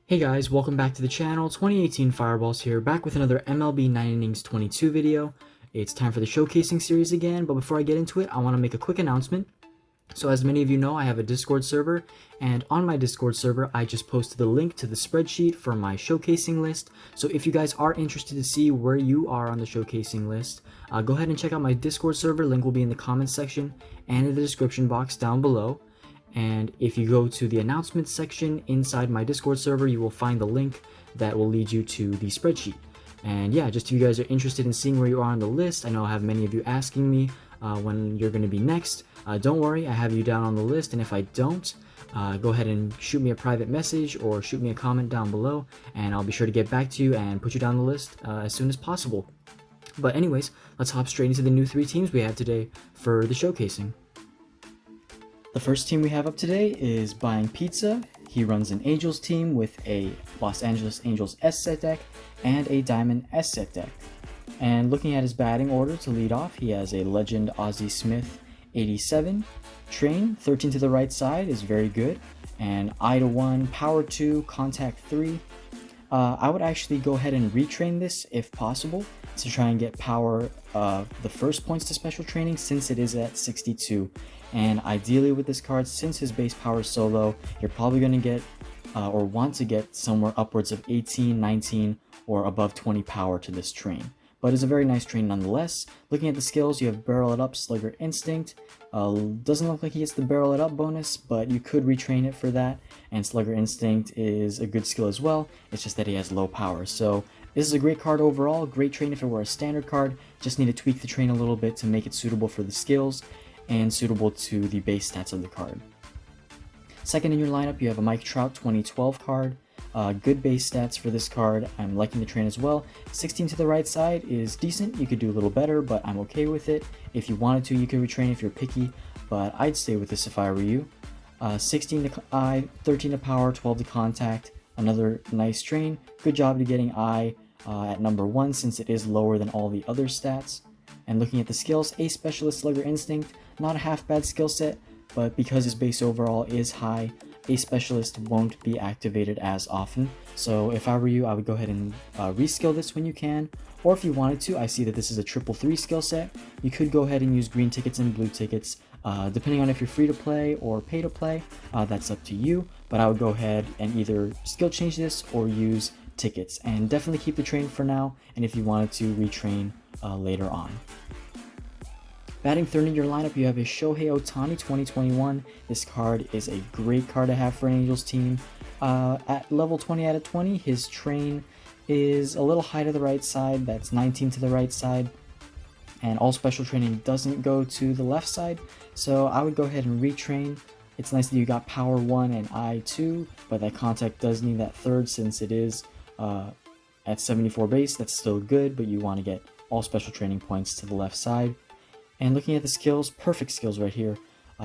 Hey guys, welcome back to the channel. 2018 Fireballs here, back with another MLB 9 Innings 22 video. It's time for the showcasing series again, but before I get into it, I want to make a quick announcement. So as many of you know, I have a Discord server, and on my Discord server, I just posted the link to the spreadsheet for my showcasing list. So if you guys are interested to see where you are on the showcasing list, go ahead and check out my Discord server. Link will be in the comments section and in the description box down below. And if you go to the announcements section inside my Discord server, you will find the link that will lead you to the spreadsheet. And yeah, just if you guys are interested in seeing where you are on the list, I know I have many of you asking me when you're going to be next. Don't worry, I have you down on the list, and if I don't, go ahead and shoot me a private message or shoot me a comment down below, and I'll be sure to get back to you and put you down the list as soon as possible. But anyways, let's hop straight into the new 3 teams we have today for the showcasing. The first team we have up today is Buying Pizza. He runs an Angels team with a Los Angeles Angels S set deck and a Diamond S set deck. And looking at his batting order to lead off, he has a Legend Ozzie Smith 87, Train 13 to the right side is very good, and I to 1, Power 2, Contact 3. I would actually go ahead and retrain this if possible to try and get power the first points to special training, since it is at 62. And ideally with this card, since his base power is so low, you're probably going to get or want to get somewhere upwards of 18, 19, or above 20 power to this train. But it's a very nice train nonetheless. Looking at the skills, you have Barrel It Up, Slugger Instinct. Doesn't look like he gets the Barrel It Up bonus, but you could retrain it for that. And Slugger Instinct is a good skill as well. It's just that he has low power. So this is a great card overall. Great train if it were a standard card. Just need to tweak the train a little bit to make it suitable for the skills and suitable to the base stats of the card. Second in your lineup, you have a Mike Trout 2012 card. Good base stats for this card. I'm liking the train as well. 16 to the right side is decent. You could do a little better, but I'm okay with it. If you wanted to, you could retrain if you're picky, but I'd stay with this if I were you. 16 to eye, 13 to power, 12 to contact. Another nice train. Good job to getting eye at number 1, since it is lower than all the other stats. And looking at the skills, Ace Specialist, Slugger Instinct, not a half bad skill set, but because his base overall is high, Ace Specialist won't be activated as often. So if I were you, I would go ahead and reskill this when you can. Or if you wanted to, I see that this is a 333 skill set. You could go ahead and use green tickets and blue tickets, depending on if you're free to play or pay to play. That's up to you, but I would go ahead and either skill change this or use tickets, and definitely keep the train for now, and if you wanted to, retrain later on. Batting third in your lineup, you have a Shohei Ohtani 2021. This card is a great card to have for an Angels team. At level 20 out of 20, his train is a little high to the right side. That's 19 to the right side. And all special training doesn't go to the left side, so I would go ahead and retrain. It's nice that you got Power 1 and Eye 2, but that contact does need that third since it is at 74 base. That's still good, but you want to get all special training points to the left side. And looking at the skills, perfect skills right here.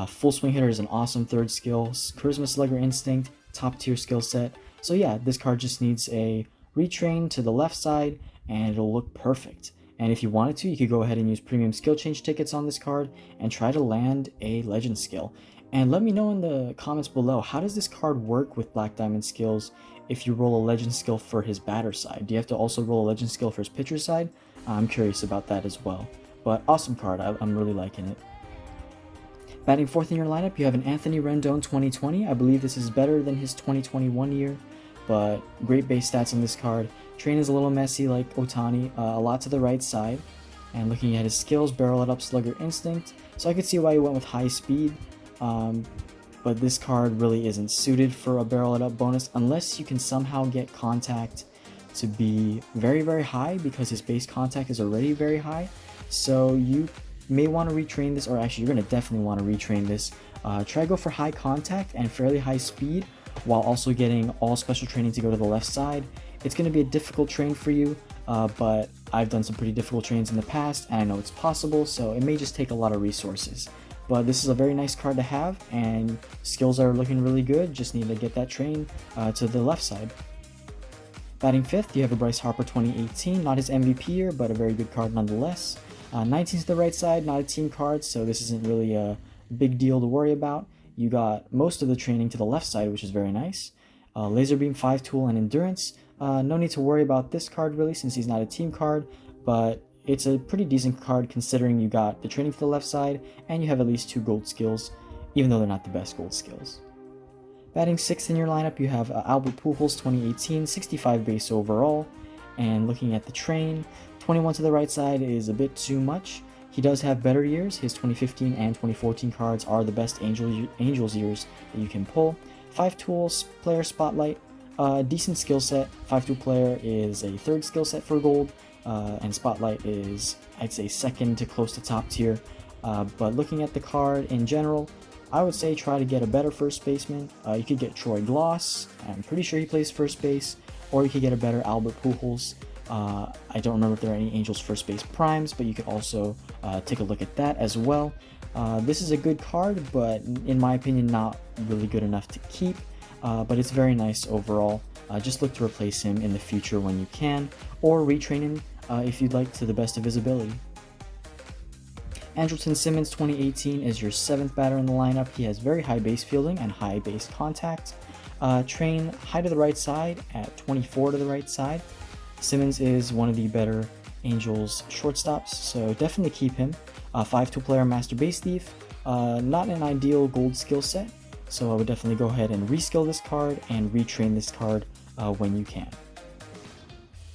Full Swing Hitter is an awesome third skill. Charisma Slugger Instinct, top tier skill set. So yeah, this card just needs a retrain to the left side and it'll look perfect. And if you wanted to, you could go ahead and use premium skill change tickets on this card and try to land a legend skill. And let me know in the comments below, how does this card work with Black Diamond skills if you roll a legend skill for his batter side? Do you have to also roll a legend skill for his pitcher side? I'm curious about that as well. But awesome card, I'm really liking it. Batting fourth in your lineup, you have an Anthony Rendon 2020. I believe this is better than his 2021 year, but great base stats on this card. Train is a little messy like Ohtani, a lot to the right side. And looking at his skills, Barrel It Up, Slugger Instinct. So I could see why he went with high speed, but this card really isn't suited for a Barrel It Up bonus unless you can somehow get contact to be very, very high, because his base contact is already very high. So you may want to retrain this, or actually you're going to definitely want to retrain this. Try to go for high contact and fairly high speed while also getting all special training to go to the left side. It's going to be a difficult train for you, but I've done some pretty difficult trains in the past and I know it's possible, so it may just take a lot of resources. But this is a very nice card to have, and skills are looking really good. Just need to get that train to the left side. Batting fifth, you have a Bryce Harper 2018, not his MVP year, but a very good card nonetheless. 19 to the right side, not a team card, so this isn't really a big deal to worry about. You got most of the training to the left side, which is very nice. Laser Beam, 5 tool, and endurance. No need to worry about this card really since he's not a team card, but it's a pretty decent card considering you got the training to the left side and you have at least 2 gold skills, even though they're not the best gold skills. Batting 6th in your lineup, you have Albert Pujols, 2018, 65 base overall. And looking at the train, 21 to the right side is a bit too much. He does have better years. His 2015 and 2014 cards are the best Angels years that you can pull. 5 tools, player spotlight, decent skill set. 5 tool player is a 3rd skill set for gold, and spotlight is, I'd say, 2nd to close to top tier. But looking at the card in general, I would say try to get a better first baseman. You could get Troy Gloss. I'm pretty sure he plays first base. Or you could get a better Albert Pujols. I don't remember if there are any Angels first base primes, but you could also take a look at that as well. This is a good card, but in my opinion, not really good enough to keep. But it's very nice overall. Just look to replace him in the future when you can, or retrain him if you'd like to the best of his ability. Andrelton Simmons, 2018, is your 7th batter in the lineup. He has very high base fielding and high base contact. Train high to the right side at 24 to the right side. Simmons is one of the better Angels shortstops, so definitely keep him. 5 tool player, master base thief. Not an ideal gold skill set, so I would definitely go ahead and reskill this card and retrain this card when you can.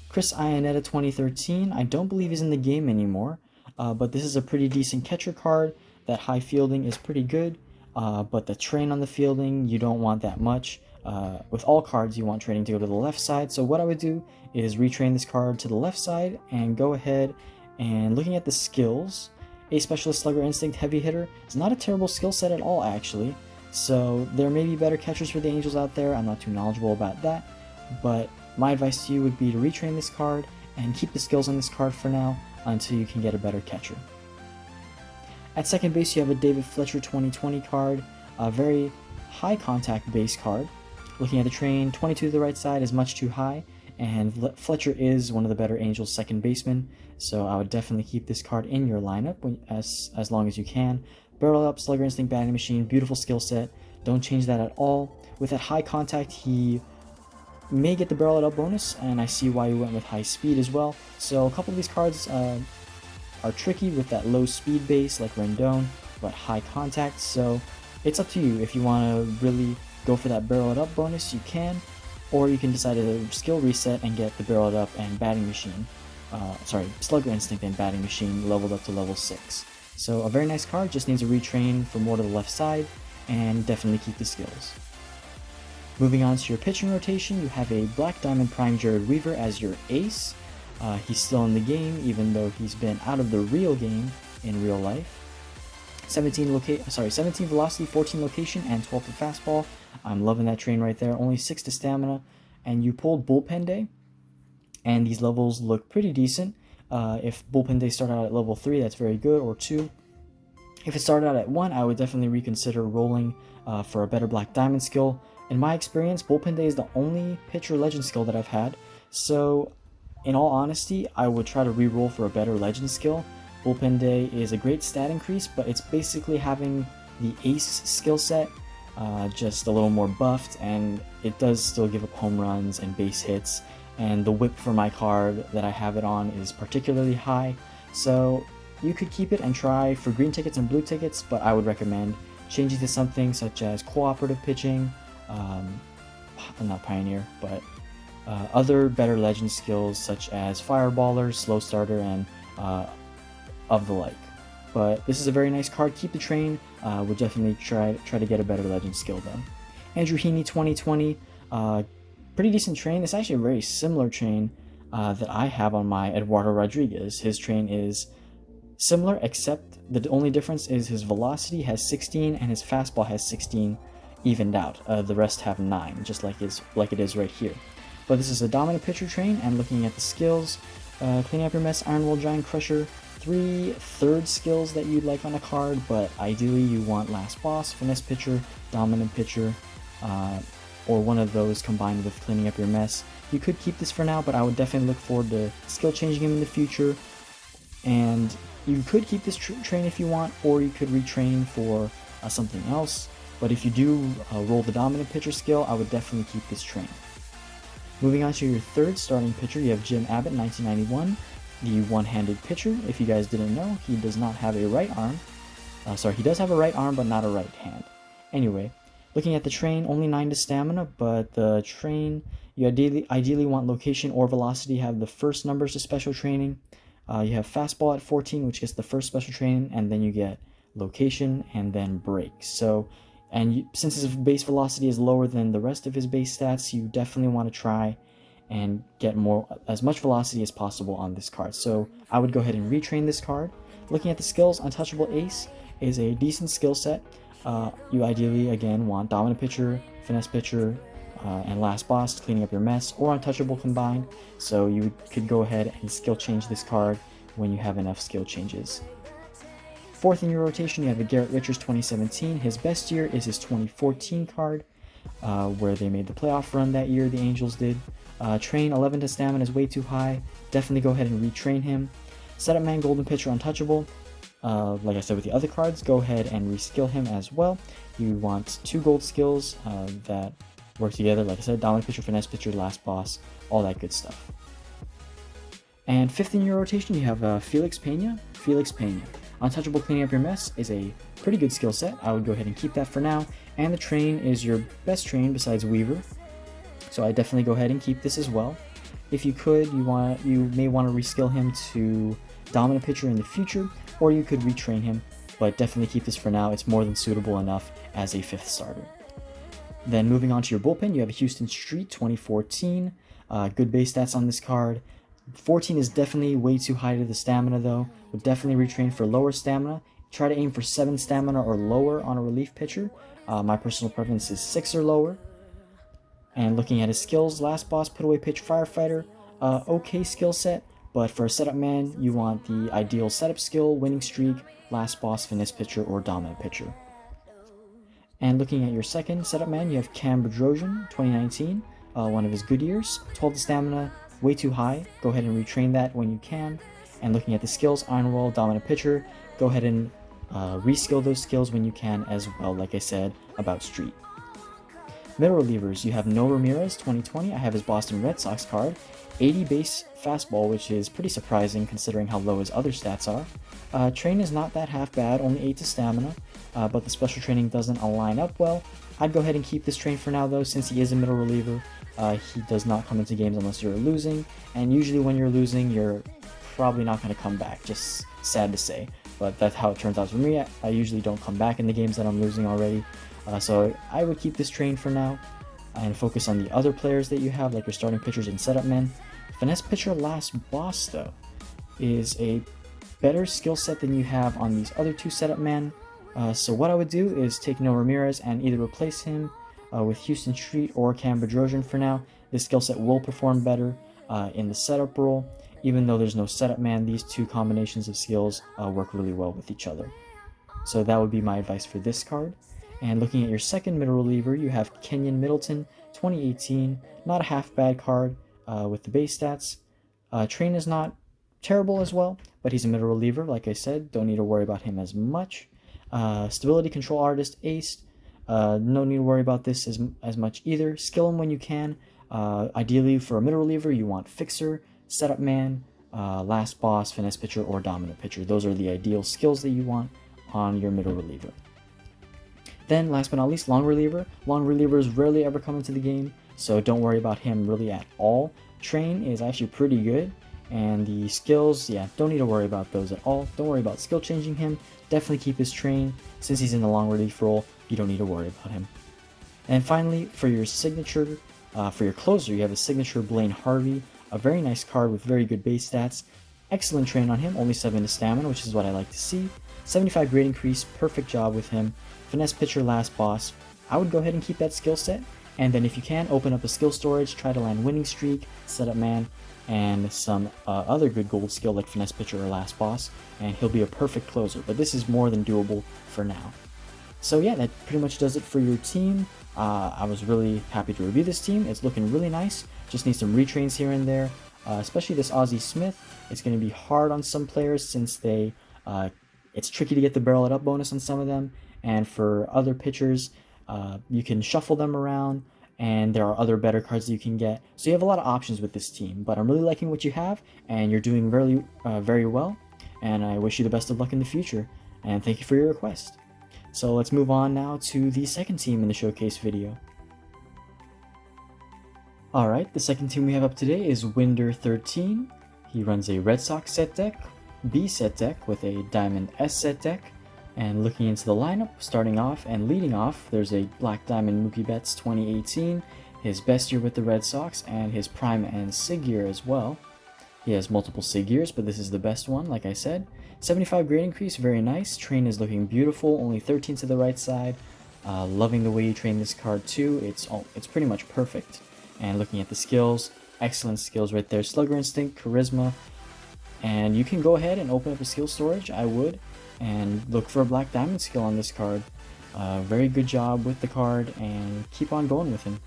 Chris Iannetta, 2013, I don't believe he's in the game anymore. But this is a pretty decent catcher card. That high fielding is pretty good, but the train on the fielding, you don't want that much. With all cards, you want training to go to the left side, so what I would do is retrain this card to the left side and go ahead and looking at the skills, a Specialist, Slugger, Instinct, Heavy Hitter is not a terrible skill set at all actually, so there may be better catchers for the Angels out there. I'm not too knowledgeable about that, but my advice to you would be to retrain this card and keep the skills on this card for now until you can get a better catcher. At second base, you have a David Fletcher 2020 card, a very high contact base card. Looking at the train, 22 to the right side is much too high, and Fletcher is one of the better Angels second basemen, so I would definitely keep this card in your lineup as long as you can. Barrel up, Slugger Instinct, batting machine, beautiful skill set, don't change that at all. With that high contact, he may get the barrel up bonus, and I see why you went with high speed as well. So a couple of these cards are tricky with that low speed base like Rendon, but high contact, so it's up to you. If you want to really go for that barrel up bonus, you can, or you can decide to skill reset and get the barrel up and batting machine, Slugger Instinct and batting machine leveled up to level 6. So a very nice card, just needs a retrain for more to the left side, and definitely keep the skills. Moving on to your pitching rotation, you have a Black Diamond Prime Jared Weaver as your ace. He's still in the game, even though he's been out of the real game in real life. 17 velocity, 14 location, and 12 to fastball. I'm loving that train right there. Only 6 to stamina, and you pulled Bullpen Day, and these levels look pretty decent. If Bullpen Day started out at level 3, that's very good, or 2. If it started out at 1, I would definitely reconsider rolling for a better Black Diamond skill. In my experience, Bullpen Day is the only pitcher legend skill that I've had, so in all honesty, I would try to re-roll for a better legend skill. Bullpen Day is a great stat increase, but it's basically having the ace skill set, just a little more buffed, and it does still give up home runs and base hits, and the whip for my card that I have it on is particularly high, so you could keep it and try for green tickets and blue tickets, but I would recommend changing to something such as cooperative pitching, not Pioneer, but other better legend skills such as Fireballer, Slow Starter, and of the like. But this is a very nice card. Keep the train. We'll definitely try to get a better legend skill though. Andrew Heaney 2020, pretty decent train. It's actually a very similar train that I have on my Eduardo Rodriguez. His train is similar, except the only difference is his velocity has 16 and his fastball has 16 evened out. The rest have 9, just like it is right here. But this is a dominant pitcher train, and looking at the skills, cleaning up your mess, Iron Will, Giant Crusher, 3 third skills that you'd like on a card, but ideally you want Last Boss, Finesse Pitcher, Dominant Pitcher, or one of those combined with cleaning up your mess. You could keep this for now, but I would definitely look forward to skill changing him in the future, and you could keep this train if you want, or you could retrain for something else. But if you do roll the dominant pitcher skill, I would definitely keep this train. Moving on to your third starting pitcher, you have Jim Abbott, 1991, the one-handed pitcher. If you guys didn't know, he does not have a right arm. He does have a right arm, but not a right hand. Anyway, looking at the train, only 9 to stamina, but the train, you ideally want location or velocity have the first numbers to special training. You have fastball at 14, which gets the first special training, and then you get location and then break. Since his base velocity is lower than the rest of his base stats, you definitely want to try and get as much velocity as possible on this card. So I would go ahead and retrain this card. Looking at the skills, Untouchable Ace is a decent skill set. You ideally, again, want Dominant Pitcher, Finesse Pitcher, and Last Boss, Cleaning Up Your Mess, or Untouchable combined. So you could go ahead and skill change this card when you have enough skill changes. Fourth in your rotation, you have a Garrett Richards 2017. His best year is his 2014 card, where they made the playoff run that year, the Angels did. Train 11 to stamina is way too high. Definitely go ahead and retrain him. Setup Man, Golden Pitcher, Untouchable. Like I said with the other cards, go ahead and reskill him as well. You want 2 gold skills that work together. Like I said, Dominant Pitcher, Finesse Pitcher, Last Boss, all that good stuff. And fifth in your rotation, you have Felix Pena. Untouchable, Cleaning Up Your Mess is a pretty good skill set. I would go ahead and keep that for now. And the train is your best train besides Weaver, so I definitely go ahead and keep this as well. If you could, you may want to reskill him to Dominant Pitcher in the future, or you could retrain him, but definitely keep this for now. It's more than suitable enough as a 5th starter. Then moving on to your bullpen, you have a Houston Street 2014. Good base stats on this card. 14 is definitely way too high to the stamina though. Would definitely retrain for lower stamina. Try to aim for 7 stamina or lower on a relief pitcher. My personal preference is 6 or lower. And looking at his skills, Last Boss, Put Away Pitch, Firefighter, okay skill set, but for a setup man, you want the ideal setup skill, Winning Streak, Last Boss, Finesse Pitcher, or Dominant Pitcher. And looking at your second setup man, you have Cam Bedrosian, 2019, one of his good years, 12 to stamina, way too high. Go ahead and retrain that when you can. And looking at the skills, Iron Wall, Dominant Pitcher, go ahead and reskill those skills when you can as well, like I said about Street. Middle relievers, you have Noah Ramirez, 2020. I have his Boston Red Sox card. 80 base fastball, which is pretty surprising considering how low his other stats are. Train is not that half bad, only 8 to stamina, but the special training doesn't align up well. I'd go ahead and keep this train for now though, since he is a middle reliever. He does not come into games unless you're losing, and usually when you're losing, you're probably not going to come back. Just sad to say, but that's how it turns out for me. I usually don't come back in the games that I'm losing already. So I would keep this train for now and focus on the other players that you have, like your starting pitchers and setup men. Finesse Pitcher, Last Boss, though, is a better skill set than you have on these other 2 setup men. So what I would do is take Noah Ramirez and either replace him with Houston Street or Cam Bedrosian for now. This skill set will perform better in the setup role. Even though there's no setup man, these 2 combinations of skills work really well with each other. So that would be my advice for this card. And looking at your second middle reliever, you have Kenyon Middleton, 2018. Not a half bad card with the base stats. Train is not terrible as well, but he's a middle reliever, like I said. Don't need to worry about him as much. Stability Control Artist, Ace. No need to worry about this as much either. Skill him when you can. Ideally, for a middle reliever, you want Fixer, Setup Man, Last Boss, Finesse Pitcher, or Dominant Pitcher. Those are the ideal skills that you want on your middle reliever. Then, last but not least, long reliever. Long relievers rarely ever come into the game, so don't worry about him really at all. Train is actually pretty good, and the skills, yeah, don't need to worry about those at all. Don't worry about skill changing him. Definitely keep his train. Since he's in the long relief role, you don't need to worry about him. And finally, for your signature, for your closer, you have a signature Blaine Harvey, a very nice card with very good base stats. Excellent train on him, only 7 to stamina, which is what I like to see. 75 grade increase, perfect job with him. Finesse Pitcher, Last Boss. I would go ahead and keep that skill set, and then if you can, open up a skill storage, try to land Winning Streak, Setup Man, and some other good gold skill like Finesse Pitcher or Last Boss, and he'll be a perfect closer, but this is more than doable for now. So yeah, that pretty much does it for your team. I was really happy to review this team. It's looking really nice, just need some retrains here and there, especially this Ozzie Smith. It's going to be hard on some players since it's tricky to get the barrel it up bonus on some of them, and for other pitchers, You can shuffle them around, and there are other better cards that you can get. So you have a lot of options with this team, but I'm really liking what you have, and you're doing very well, and I wish you the best of luck in the future, and thank you for your request. So let's move on now to the second team in the showcase video. Alright, the second team we have up today is Winder13. He runs a Red Sox set deck, B set deck with a Diamond S set deck. And looking into the lineup, starting off and leading off, there's a Black Diamond Mookie Betts 2018, his best year with the Red Sox, and his prime and SIG year as well. He has multiple SIG years, but this is the best one, like I said. 75 grade increase, very nice. Train is looking beautiful, only 13 to the right side. Loving the way you train this card too, it's pretty much perfect. And looking at the skills, excellent skills right there. Slugger Instinct, Charisma, and you can go ahead and open up a skill storage, I would, and look for a Black Diamond skill on this card. Very good job with the card, and keep on going with him.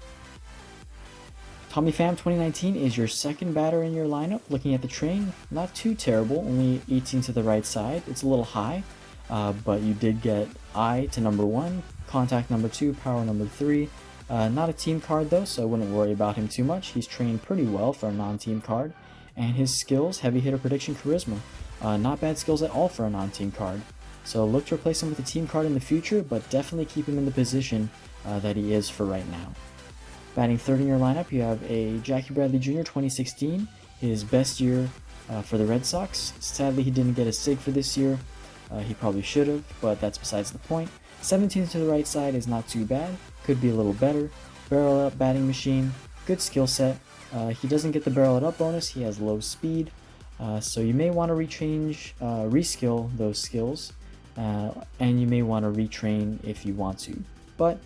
Tommy Pham 2019 is your second batter in your lineup. Looking at the train, not too terrible, only 18 to the right side. It's a little high, but you did get eye to number 1, contact number 2, power number 3. Not a team card though, so I wouldn't worry about him too much. He's trained pretty well for a non-team card. And his skills, heavy hitter, prediction, charisma. Not bad skills at all for a non-team card. So look to replace him with a team card in the future, but definitely keep him in the position that he is for right now. Batting third in your lineup, you have a Jackie Bradley Jr. 2016, his best year for the Red Sox. Sadly, he didn't get a SIG for this year. He probably should have, but that's besides the point. 17 to the right side is not too bad, could be a little better. Barrel up batting machine, good skill set. He doesn't get the barrel it up bonus, he has low speed, so you may want to reskill those skills, and you may want to retrain if you want to. But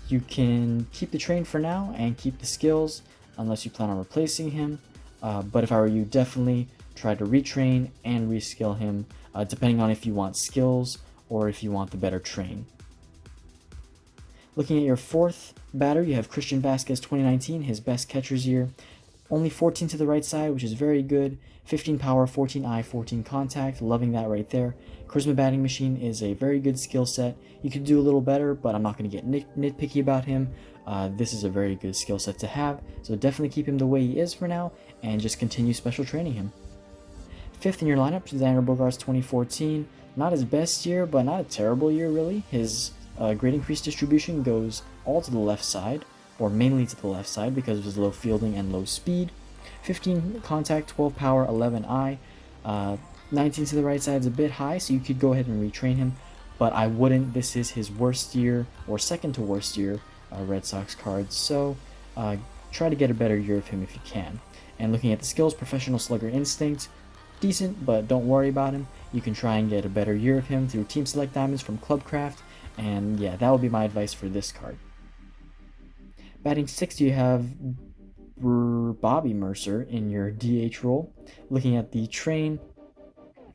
you can keep the train for now and keep the skills unless you plan on replacing him. But if I were you, definitely try to retrain and reskill him, depending on if you want skills or if you want the better train. Looking at your fourth batter, you have Christian Vasquez 2019, his best catcher's year. Only 14 to the right side, which is very good. 15 power, 14 eye, 14 contact. Loving that right there. Charisma batting machine is a very good skill set. You could do a little better, but I'm not going to get nitpicky about him. This is a very good skill set to have, so definitely keep him the way he is for now, and just continue special training him. Fifth in your lineup, Xander Bogaerts 2014. Not his best year, but not a terrible year really. His grade increase distribution goes all to the left side, or mainly to the left side because of his low fielding and low speed. 15 contact, 12 power, 11 eye. 19 to the right side is a bit high, so you could go ahead and retrain him, but I wouldn't. This is his worst year, or second to worst year, Red Sox card, so try to get a better year of him if you can. And looking at the skills, professional slugger instinct, decent, but don't worry about him. You can try and get a better year of him through Team Select Diamonds from Clubcraft, and yeah, that would be my advice for this card. Batting sixth, you have Bobby Mercer in your DH role. Looking at the train,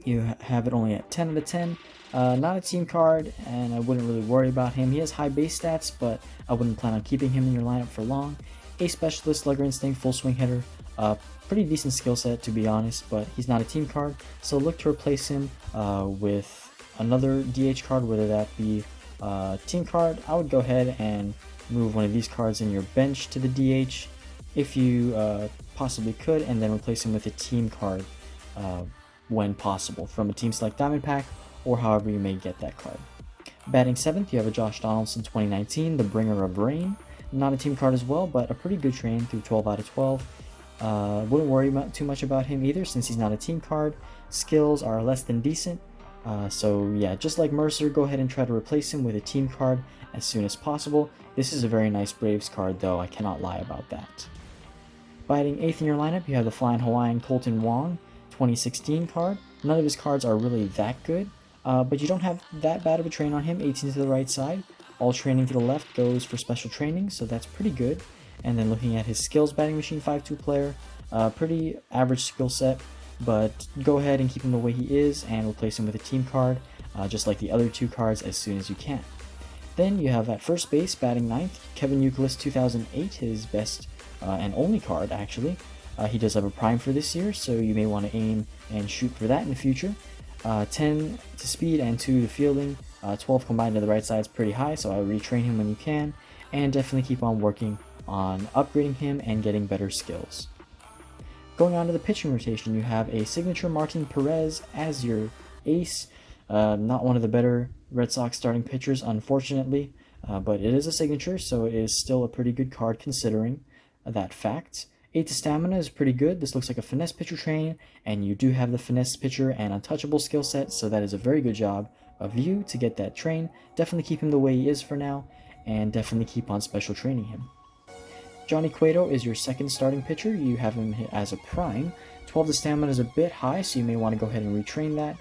you have it only at 10 out of 10. Not a team card, and I wouldn't really worry about him. He has high base stats, but I wouldn't plan on keeping him in your lineup for long. A specialist, slugger instinct, full swing hitter. Pretty decent skill set, to be honest, but he's not a team card, so look to replace him with another DH card, whether that be team card. I would go ahead and move one of these cards in your bench to the DH if you possibly could, and then replace him with a team card when possible from a Team Select Diamond pack, or however you may get that card. Batting seventh, you have a Josh Donaldson 2019, the bringer of rain. Not a team card as well, but a pretty good train through 12 out of 12. Wouldn't worry too much about him either, since he's not a team card. Skills are less than decent. So yeah, just like Mercer, go ahead and try to replace him with a team card as soon as possible. This is a very nice Braves card though, I cannot lie about that. Batting eighth in your lineup, you have the Flying Hawaiian Colton Wong 2016 card. None of his cards are really that good, but you don't have that bad of a train on him. 18 to the right side. All training to the left goes for special training, so that's pretty good. And then looking at his skills, batting machine 5-2 player, pretty average skill set, but go ahead and keep him the way he is and replace him with a team card, just like the other two cards, as soon as you can. Then you have at first base, batting ninth, Kevin Youkilis 2008, his best and only card actually. He does have a prime for this year, so you may want to aim and shoot for that in the future. 10 to speed and 2 to fielding. 12 combined to the right side is pretty high, so I would retrain him when you can, and definitely keep on working on upgrading him and getting better skills. Going on to the pitching rotation, you have a signature Martin Perez as your ace. Not one of the better Red Sox starting pitchers, unfortunately, but it is a signature, so it is still a pretty good card considering that fact. 8 to stamina is pretty good. This looks like a finesse pitcher train, and you do have the finesse pitcher and untouchable skill set, so that is a very good job of you to get that train. Definitely keep him the way he is for now, and definitely keep on special training him. Johnny Cueto is your second starting pitcher. You have him as a prime. 12 to stamina is a bit high, so you may want to go ahead and retrain that.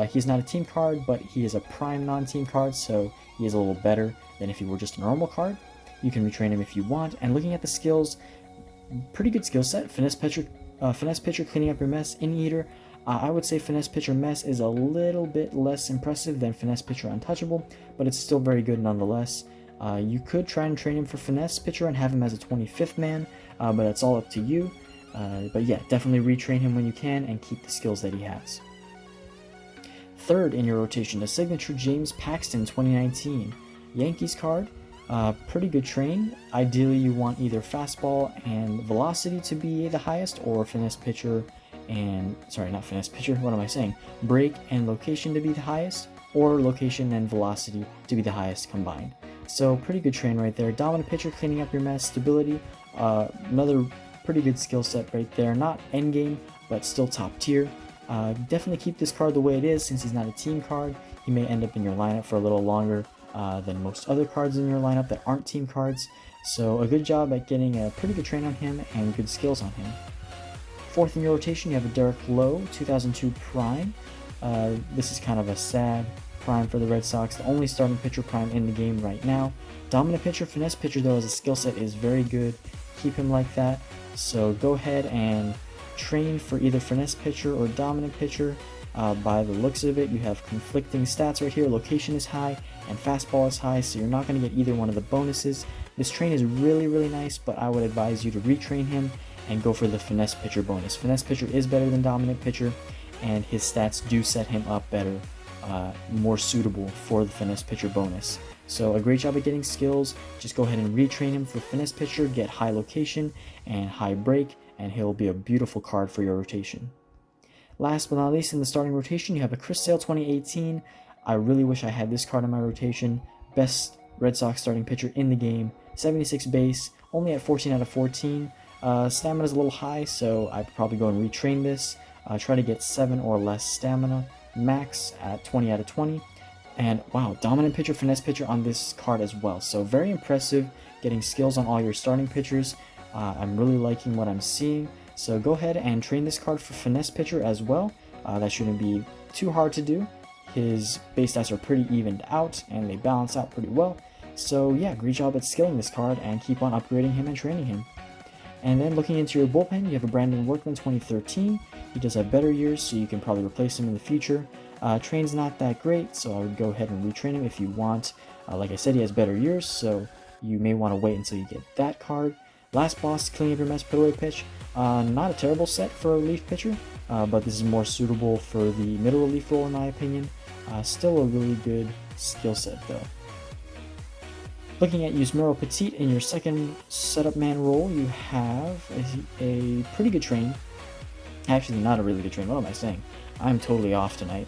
He's not a team card, but he is a prime non-team card, so he is a little better than if he were just a normal card. You can retrain him if you want. And looking at the skills, pretty good skill set. Finesse pitcher, cleaning up your mess, in eater. I would say finesse pitcher mess is a little bit less impressive than finesse pitcher untouchable, but it's still very good nonetheless. You could try and train him for finesse pitcher and have him as a 25th man, but that's all up to you. But yeah, definitely retrain him when you can and keep the skills that he has. Third in your rotation, the signature James Paxton 2019 Yankees card. Pretty good train. Ideally, you want either fastball and velocity to be the highest, or finesse pitcher and, sorry, not finesse pitcher, what am I saying? Break and location to be the highest, or location and velocity to be the highest combined. So pretty good train right there. Dominant pitcher, cleaning up your mess, stability. Another pretty good skill set right there. Not endgame, but still top tier. Definitely keep this card the way it is, since he's not a team card. He may end up in your lineup for a little longer than most other cards in your lineup that aren't team cards. So a good job at getting a pretty good train on him and good skills on him. Fourth in your rotation, you have a Derek Lowe 2002 Prime. This is kind of a sad prime for the Red Sox, the only starting pitcher prime in the game right now. Dominant pitcher, finesse pitcher though, as a skill set is very good. Keep him like that. So go ahead and train for either finesse pitcher or dominant pitcher. By the looks of it, you have conflicting stats right here. Location is high and fastball is high, so you're not going to get either one of the bonuses. This train is really, really nice, but I would advise you to retrain him and go for the finesse pitcher bonus. Finesse pitcher is better than dominant pitcher, and his stats do set him up better, more suitable for the finesse pitcher bonus. So a great job at getting skills. Just go ahead and retrain him for finesse pitcher, get high location and high break, and he'll be a beautiful card for your rotation. Last but not least, in the starting rotation, you have a Chris Sale 2018. I really wish I had this card in my rotation. Best Red Sox starting pitcher in the game. 76 base, only at 14 out of 14. Stamina is a little high, so I'd probably go and retrain this. Try to get 7 or less stamina. Max at 20 out of 20. And wow, dominant pitcher, finesse pitcher on this card as well. So very impressive, getting skills on all your starting pitchers. I'm really liking what I'm seeing. So go ahead and train this card for finesse pitcher as well. That shouldn't be too hard to do. His base stats are pretty evened out and they balance out pretty well. So yeah, great job at skilling this card and keep on upgrading him and training him. And then looking into your bullpen, you have a Brandon Workman 2013. He does have better years, so you can probably replace him in the future. Train's not that great, so I would go ahead and retrain him if you want. Like I said, he has better years, so you may want to wait until you get that card. Last boss, cleaning up your mess, put away pitch. Not a terrible set for a relief pitcher, but this is more suitable for the middle relief role in my opinion. Still a really good skill set though. Looking at Yusmeiro Petit in your second setup man role, you have a pretty good train. Actually, not a really good train. What am I saying? I'm totally off tonight.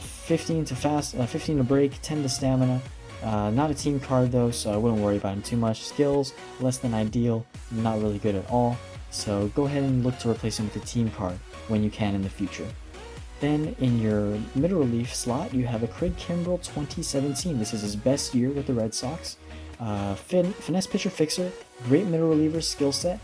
15 to break, 10 to stamina. Not a team card though, so I wouldn't worry about him too much. Skills, less than ideal, not really good at all. So go ahead and look to replace him with a team card when you can in the future. Then in your middle relief slot, you have a Craig Kimbrell 2017. This is his best year with the Red Sox. Finesse pitcher fixer, great middle reliever skill set.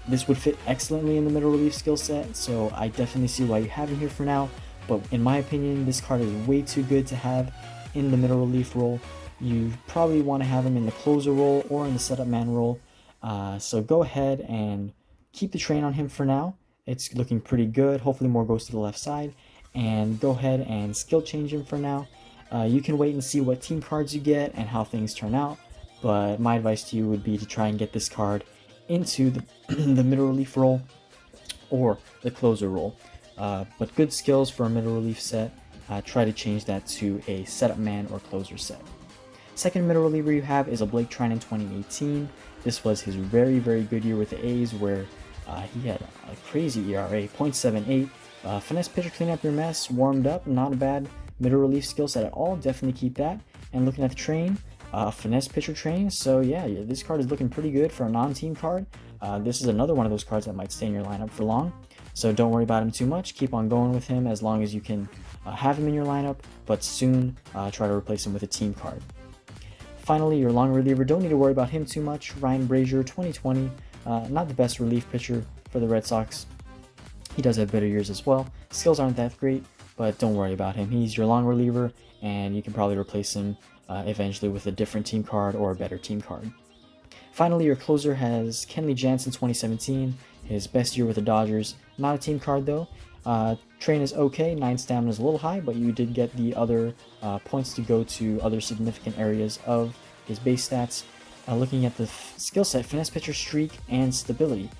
This would fit excellently in the middle relief skill set, so I definitely see why you have him here for now. But in my opinion, this card is way too good to have in the middle relief role. You probably want to have him in the closer role or in the setup man role. So go ahead and keep the train on him for now. It's looking pretty good. Hopefully more goes to the left side. And go ahead and skill change him for now. You can wait and see what team cards you get and how things turn out. But my advice to you would be to try and get this card into the middle relief role or the closer role. but good skills for a middle relief set. Try to change that to a setup man or closer set. Second middle reliever you have is a Blake Trinan 2018. This was his very, very good year with the A's, where he had a crazy ERA, 0.78. Finesse pitcher, clean up your mess, warmed up, not a bad middle relief skill set at all. Definitely keep that. And looking at the train, finesse pitcher train. So yeah, this card is looking pretty good for a non-team card. This is another one of those cards that might stay in your lineup for long. So don't worry about him too much. Keep on going with him as long as you can have him in your lineup, but soon try to replace him with a team card. Finally, your long reliever, don't need to worry about him too much. Ryan Brazier, 2020, not the best relief pitcher for the Red Sox. He does have better years as well. Skills aren't that great, but don't worry about him. He's your long reliever, and you can probably replace him eventually with a different team card or a better team card. Finally, your closer has Kenley Jansen, 2017, his best year with the Dodgers. Not a team card though. Train is okay, 9 stamina is a little high, but you did get the other points to go to other significant areas of his base stats. Looking at the skill set, finesse pitcher, streak, and stability.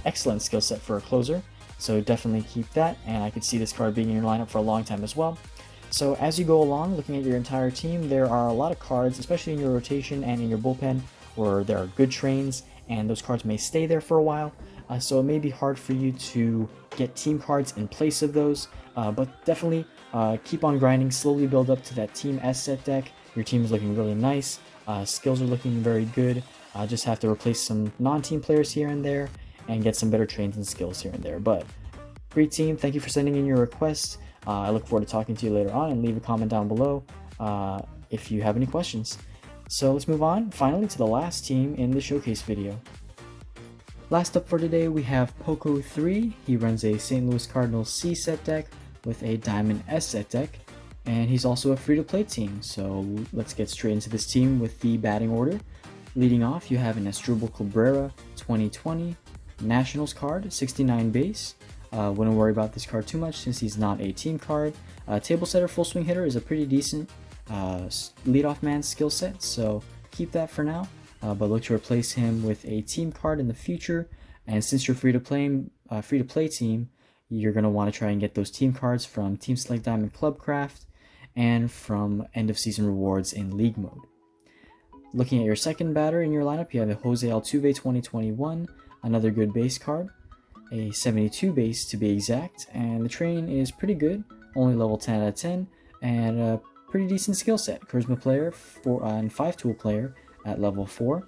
Excellent skill set for a closer, so definitely keep that, and I could see this card being in your lineup for a long time as well. So as you go along, looking at your entire team, there are a lot of cards, especially in your rotation and in your bullpen, where there are good trains, and those cards may stay there for a while. So it may be hard for you to get team cards in place of those, but definitely keep on grinding, slowly build up to that Team S set deck. Your team is looking really nice, skills are looking very good. Just have to replace some non-team players here and there and get some better trains and skills here and there. But great team, thank you for sending in your requests. I look forward to talking to you later on, and leave a comment down below if you have any questions. So let's move on finally to the last team in the showcase video. Last up for today, we have Poco3. He runs a St. Louis Cardinals C set deck with a Diamond S set deck, and he's also a free-to-play team. So let's get straight into this team with the batting order. Leading off, you have an Asdrubal Cabrera 2020 Nationals card, 69 base. Wouldn't worry about this card too much since he's not a team card. Table setter, full swing hitter is a pretty decent leadoff man skill set, so keep that for now. But look to replace him with a team card in the future. And since you're free to play team, you're going to want to try and get those team cards from Team Select Diamond Clubcraft and from end of season rewards in league mode. Looking at your second batter in your lineup, you have a Jose Altuve 2021, another good base card, a 72 base to be exact, and the train is pretty good, only level 10 out of 10, and a pretty decent skill set. Charisma player and 5-tool player at level 4.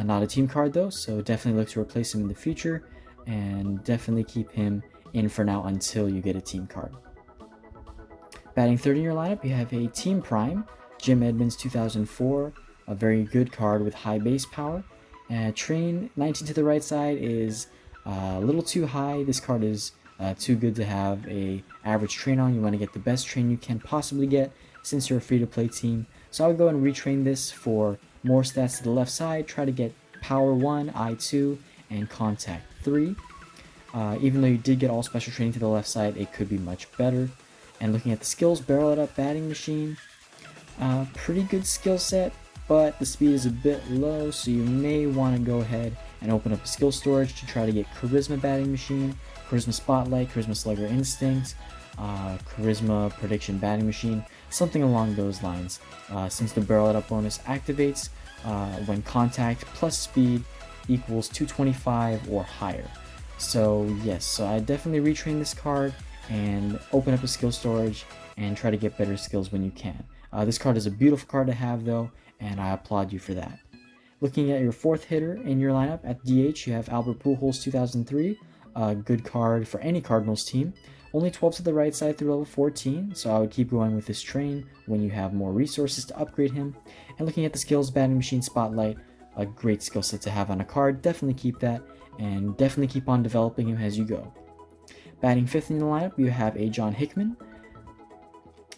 Not a team card though, so definitely look to replace him in the future, and definitely keep him in for now until you get a team card. Batting third in your lineup, you have a Team Prime, Jim Edmonds 2004, a very good card with high base power. Train 19 to the right side is a little too high. This card is too good to have a average train on. You want to get the best train you can possibly get since you're a free-to-play team. So I would go and retrain this for more stats to the left side. Try to get Power 1, I2, and Contact 3. Even though you did get all special training to the left side, it could be much better. And looking at the skills, Barrel It Up Batting Machine. Pretty good skill set, but the speed is a bit low, so you may want to go ahead and open up a skill storage to try to get Charisma Batting Machine, Charisma Spotlight, Charisma Slugger Instinct, Charisma Prediction Batting Machine, something along those lines, since the Barrel It Up bonus activates when contact plus speed equals 225 or higher. So yes, so I definitely retrain this card and open up a skill storage and try to get better skills when you can. This card is a beautiful card to have though, and I applaud you for that. Looking at your fourth hitter in your lineup, at DH you have Albert Pujols 2003, a good card for any Cardinals team. Only 12 to the right side through level 14, so I would keep going with this train when you have more resources to upgrade him. And looking at the skills, Batting Machine Spotlight, a great skill set to have on a card. Definitely keep that, and definitely keep on developing him as you go. Batting fifth in the lineup, you have a John Hickman,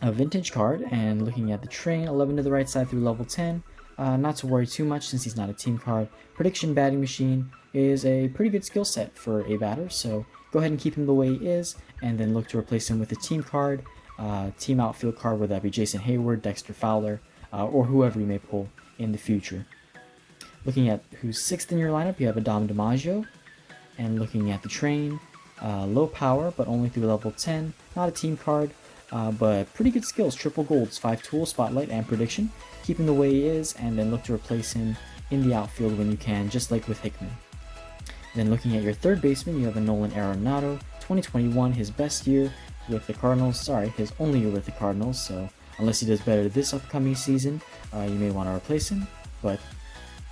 a vintage card, and looking at the train, 11 to the right side through level 10. Not to worry too much since he's not a team card. Prediction Batting Machine is a pretty good skill set for a batter, so go ahead and keep him the way he is, and then look to replace him with a team card, team outfield card, whether that be Jason Hayward, Dexter Fowler, or whoever you may pull in the future. Looking at who's sixth in your lineup, you have Adam DiMaggio, and looking at the train, Low power, but only through level 10. Not a team card, but pretty good skills. Triple golds, 5 tool, spotlight, and prediction. Keep him the way he is, and then look to replace him in the outfield when you can, just like with Hickman. Then looking at your third baseman, you have a Nolan Arenado. 2021, his best year with the Cardinals. Sorry, his only year with the Cardinals, so unless he does better this upcoming season, you may want to replace him. But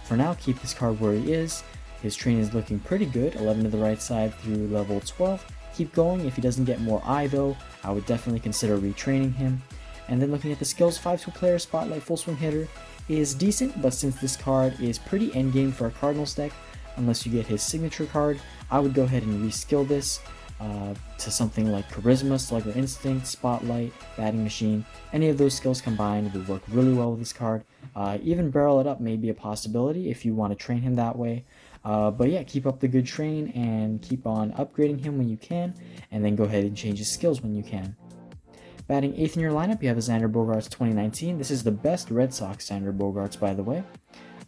for now, keep this card where he is. His training is looking pretty good, 11 to the right side through level 12. Keep going. If he doesn't get more eye though, I would definitely consider retraining him. And then looking at the skills, 5-tool player, spotlight, full swing hitter is decent, but since this card is pretty endgame for a Cardinals deck, unless you get his signature card, I would go ahead and reskill this to something like Charisma, Slugger Instinct, Spotlight, Batting Machine. Any of those skills combined would work really well with this card. Even Barrel It Up may be a possibility if you want to train him that way. But yeah, keep up the good train and keep on upgrading him when you can, and then go ahead and change his skills when you can. Batting 8th in your lineup, you have a Xander Bogaerts 2019. This is the best Red Sox Xander Bogaerts, by the way.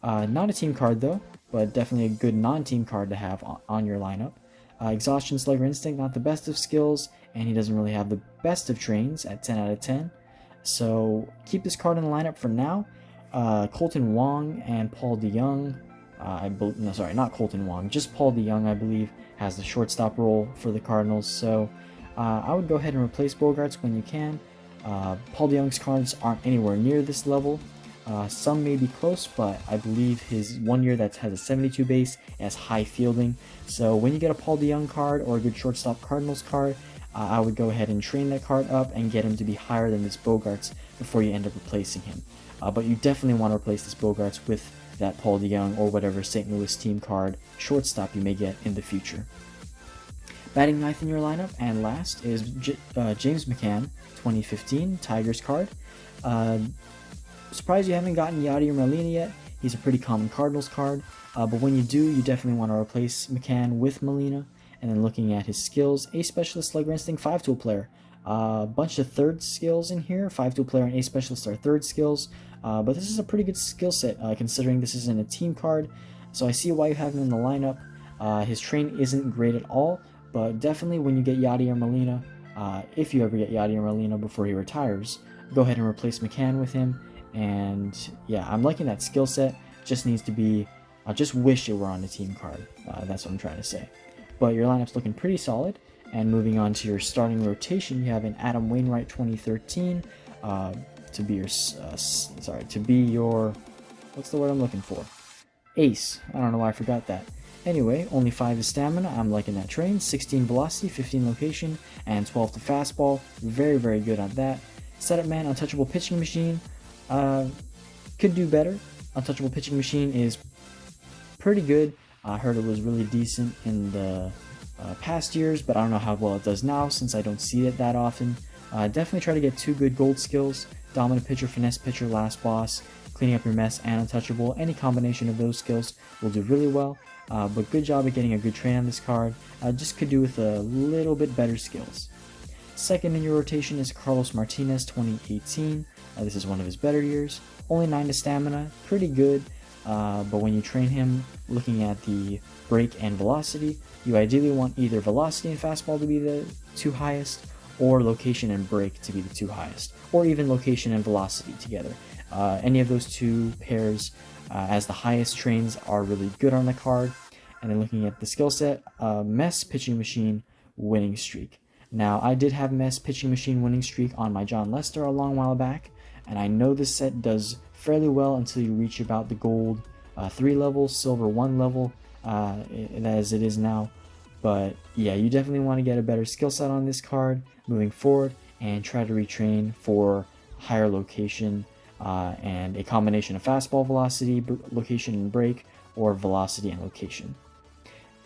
Not a team card though, but definitely a good non-team card to have on your lineup. Exhaustion, Slugger Instinct, not the best of skills, and he doesn't really have the best of trains at 10 out of 10. So keep this card in the lineup for now. Colton Wong and Paul DeYoung, not Colton Wong, just Paul DeYoung, I believe, has the shortstop role for the Cardinals. So I would go ahead and replace Bogaerts when you can. Paul DeYoung's cards aren't anywhere near this level. Some may be close, but I believe his 1 year that has a 72 base has high fielding. So when you get a Paul DeYoung card or a good shortstop Cardinals card, I would go ahead and train that card up and get him to be higher than this Bogaerts before you end up replacing him. But you definitely want to replace this Bogaerts with that Paul DeYoung or whatever St. Louis team card shortstop you may get in the future. Batting 9th in your lineup and last is James McCann, 2015 Tigers card. Surprised you haven't gotten Yadier Molina yet. He's a pretty common Cardinals card, but when you do, you definitely want to replace McCann with Molina. And then looking at his skills, Ace Specialist, Slugger Instinct, 5-tool player. Bunch of third skills in here. 5-tool player and Ace Specialist are third skills, but this is a pretty good skill set considering this isn't a team card. So I see why you have him in the lineup. His train isn't great at all, but definitely when you get Yadier Molina, if you ever get Yadier Molina before he retires, go ahead and replace McCann with him. And yeah, I'm liking that skill set. Just needs to be, I just wish it were on a team card. That's what I'm trying to say. But your lineup's looking pretty solid. And moving on to your starting rotation, you have an Adam Wainwright 2013 to be your what's the word I'm looking for? Ace. I don't know why I forgot that. Anyway, only 5 is stamina. I'm liking that train. 16 velocity, 15 location, and 12 to fastball. Very, very good on that. Setup man, untouchable pitching machine. Could do better. Untouchable pitching machine is pretty good. I heard it was really decent in the past years, but I don't know how well it does now since I don't see it that often. Definitely try to get 2 good gold skills: dominant pitcher, finesse pitcher, last boss, cleaning up your mess, and untouchable. Any combination of those skills will do really well. But good job at getting a good train on this card. Just could do with a little bit better skills. Second in your rotation is Carlos Martinez 2018. This is one of his better years. Only 9 to stamina, pretty good. But when you train him, looking at the break and velocity, you ideally want either velocity and fastball to be the 2 highest, or location and break to be the 2 highest, or even location and velocity together. Any of those 2 pairs as the highest trains are really good on the card. And then looking at the skill set, Mess Pitching Machine Winning Streak. Now, I did have Mess Pitching Machine Winning Streak on my John Lester a long while back, and I know this set does fairly well until you reach about the gold 3 level, silver 1 level, as it is now. But yeah, you definitely want to get a better skill set on this card moving forward and try to retrain for higher location and a combination of fastball velocity, location and break, or velocity and location.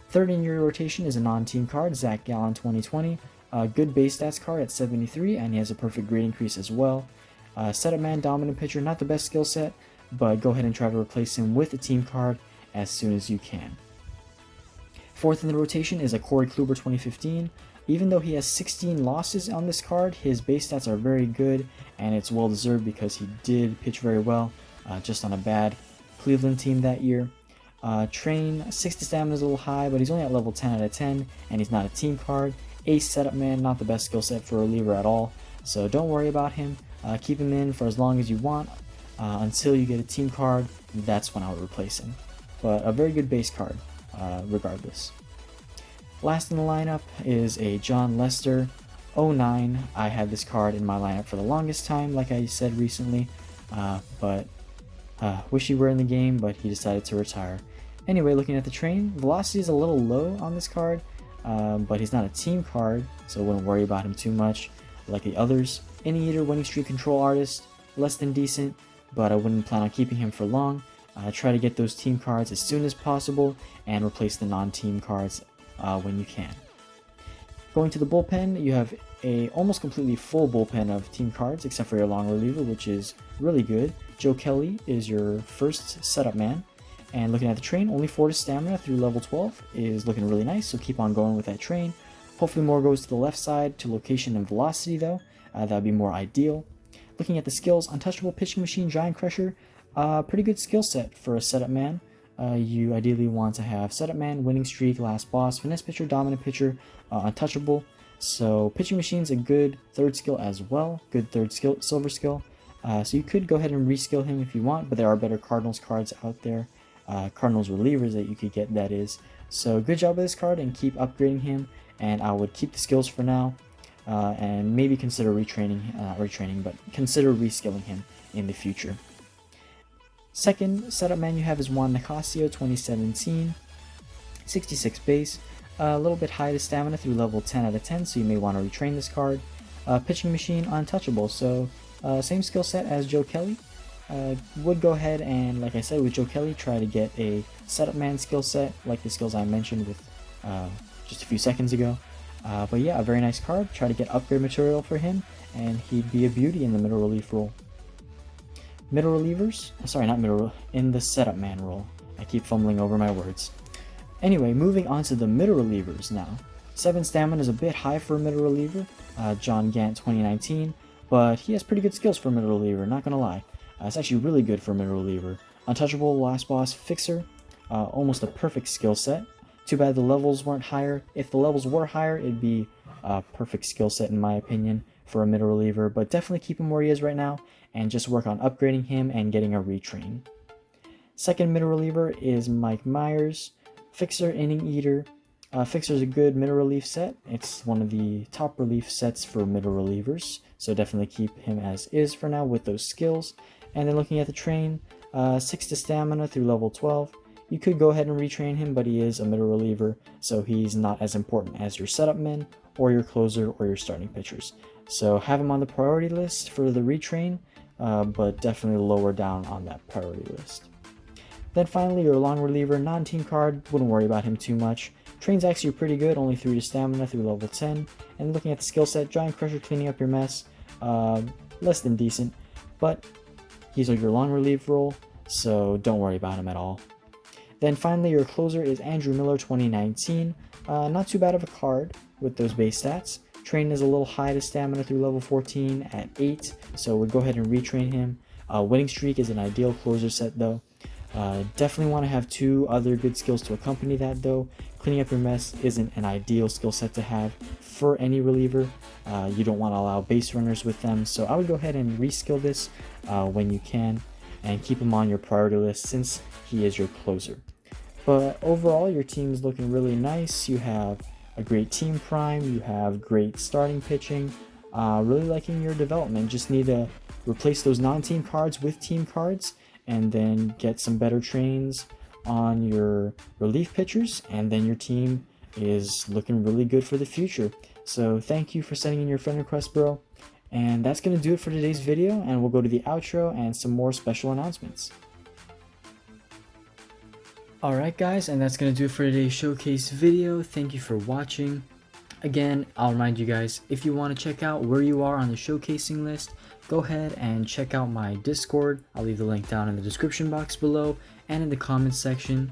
Third in your rotation is a non-team card, Zach Gallen 2020. Good base stats card at 73, and he has a perfect grade increase as well. Setup man, dominant pitcher, not the best skill set, but go ahead and try to replace him with a team card as soon as you can. Fourth in the rotation is a Corey Kluber 2015. Even though he has 16 losses on this card, his base stats are very good, and it's well deserved because he did pitch very well, just on a bad Cleveland team that year. Train, 60 stamina is a little high, but he's only at level 10 out of 10, and he's not a team card. Ace setup man, not the best skill set for a reliever at all, so don't worry about him. Keep him in for as long as you want, until you get a team card. That's when I would replace him. But a very good base card, regardless. Last in the lineup is a John Lester, 09. I had this card in my lineup for the longest time, like I said recently, but wish he were in the game, but he decided to retire. Anyway, looking at the train, velocity is a little low on this card, but he's not a team card, so wouldn't worry about him too much like the others. Inning Eater, winning streak control artist, less than decent, but I wouldn't plan on keeping him for long. Try to get those team cards as soon as possible and replace the non-team cards when you can. Going to the bullpen, you have a almost completely full bullpen of team cards except for your long reliever, which is really good. Joe Kelly is your first setup man. And looking at the train, only 4 to stamina through level 12 is looking really nice, so keep on going with that train. Hopefully more goes to the left side to location and velocity though, that would be more ideal. Looking at the skills, Untouchable, Pitching Machine, Giant Crusher, pretty good skill set for a setup man. You ideally want to have setup man, winning streak, last boss, finesse pitcher, dominant pitcher, untouchable. So pitching machine's a good third skill as well, good third skill, silver skill. So you could go ahead and reskill him if you want, but there are better Cardinals cards out there. Cardinals relievers that you could get, that is. So good job with this card and keep upgrading him, and I would keep the skills for now and maybe consider but consider reskilling him in the future. Second setup man you have is Juan Nicasio, 2017, 66 base, a little bit high to stamina through level 10 out of 10, so you may want to retrain this card. Pitching machine, untouchable, so same skill set as Joe Kelly. Would go ahead and, like I said, with Joe Kelly, try to get a setup man skill set, like the skills I mentioned with just a few seconds ago. But yeah, a very nice card. Try to get upgrade material for him, and he'd be a beauty in the middle relief role. Middle relievers, sorry, not middle, in the setup man role. I keep fumbling over my words. Anyway, moving on to the middle relievers now. 7 stamina is a bit high for a middle reliever, John Gant, 2019, but he has pretty good skills for a middle reliever, not gonna lie. It's actually really good for a middle reliever. Untouchable, last boss, fixer, almost a perfect skill set. Too bad the levels weren't higher. If the levels were higher, it'd be a perfect skill set in my opinion for a middle reliever, but definitely keep him where he is right now and just work on upgrading him and getting a retrain. Second middle reliever is Mike Myers, fixer, inning eater. Fixer is a good middle relief set. It's one of the top relief sets for middle relievers, so definitely keep him as is for now with those skills. And then looking at the train, 6 to stamina through level 12. You could go ahead and retrain him, but he is a middle reliever, so he's not as important as your setup men or your closer or your starting pitchers. So have him on the priority list for the retrain, but definitely lower down on that priority list. Then finally, your long reliever, non-team card, wouldn't worry about him too much. Train's actually pretty good, only 3 to stamina through level 10. And looking at the skill set, Giant Crusher, cleaning up your mess, less than decent, but he's your long relief role, so don't worry about him at all. Then finally, your closer is Andrew Miller, 2019. Not too bad of a card with those base stats. Train is a little high to stamina through level 14 at 8, so we'll go ahead and retrain him. Winning streak is an ideal closer set though. Definitely want to have 2 other good skills to accompany that though. Cleaning up your mess isn't an ideal skill set to have for any reliever. You don't want to allow base runners with them, so I would go ahead and reskill this when you can and keep him on your priority list since he is your closer. But overall, your team is looking really nice. You have a great team prime, you have great starting pitching. Really liking your development. Just need to replace those non-team cards with team cards and then get some better trains on your relief pitchers, and then your team is looking really good for the future. So thank you for sending in your friend request, bro. And that's going to do it for today's video, and we'll go to the outro and some more special announcements. Alright guys, and that's going to do it for today's showcase video. Thank you for watching. Again, I'll remind you guys, if you want to check out where you are on the showcasing list, go ahead and check out my Discord. I'll leave the link down in the description box below and in the comments section.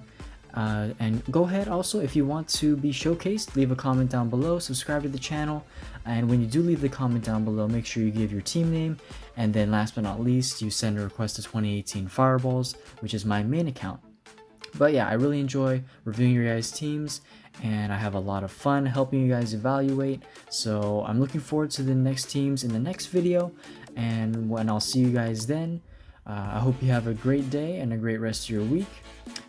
And go ahead also, if you want to be showcased, leave a comment down below, subscribe to the channel, and when you do leave the comment down below, make sure you give your team name, and then last but not least, you send a request to 2018 Fireballs, which is my main account. But yeah, I really enjoy reviewing your guys' teams, and I have a lot of fun helping you guys evaluate. So I'm looking forward to the next teams in the next video, and when I'll see you guys then, I hope you have a great day and a great rest of your week,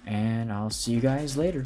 and I'll see you guys later.